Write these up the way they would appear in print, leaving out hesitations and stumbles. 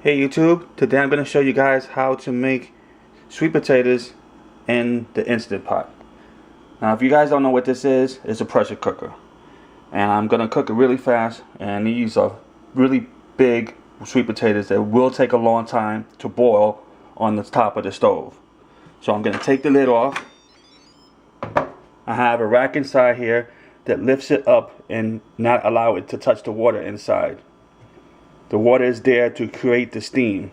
Hey YouTube, today I'm going to show you guys how to make sweet potatoes in the Instant Pot. Now if you guys don't know what this is, it's a pressure cooker. And I'm going to cook it really fast, and these are really big sweet potatoes that will take a long time to boil on the top of the stove. So I'm going to take the lid off. I have a rack inside here that lifts it up and not allow it to touch the water inside. The water is there to create the steam.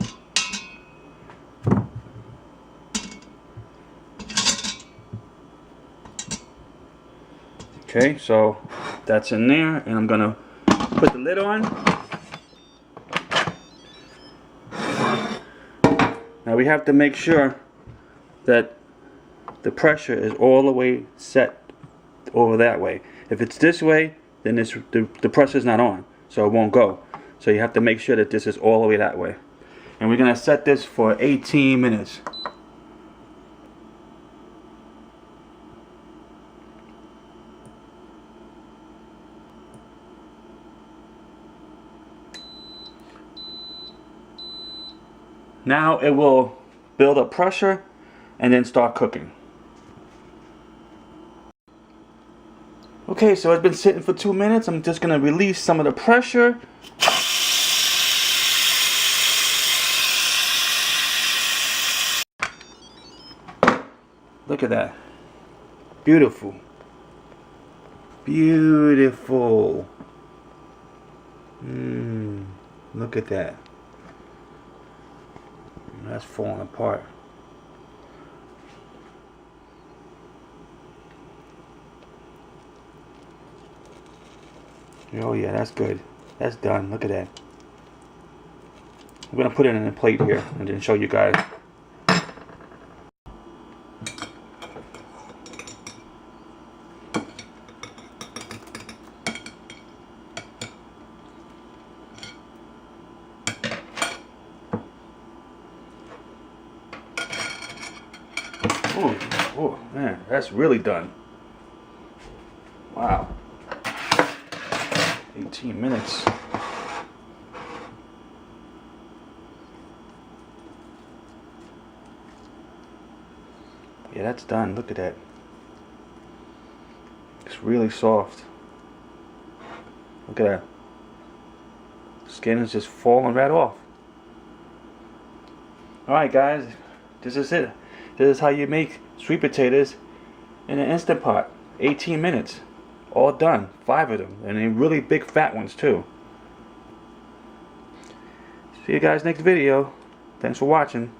Okay, so that's in there, and I'm gonna put the lid on. Now we have to make sure that the pressure is all the way set over that way. If it's this way, then the pressure is not on, so it won't go. So you have to make sure that this is all the way that way. And we're going to set this for 18 minutes. Now it will build up pressure and then start cooking. Okay, so it's been sitting for 2 minutes. I'm just going to release some of the pressure. Look at that. Beautiful. Beautiful. Look at that. That's falling apart. Oh yeah, that's good. That's done. Look at that. I'm going to put it in a plate here and then show you guys. Oh man, that's really done. Wow. 18 minutes. Yeah, that's done. Look at that. It's really soft. Look at that. Skin is just falling right off. Alright guys, this is it. This is how you make sweet potatoes in an Instant Pot. 18 minutes. All done. 5 of them. And they're really big fat ones too. See you guys next video. Thanks for watching.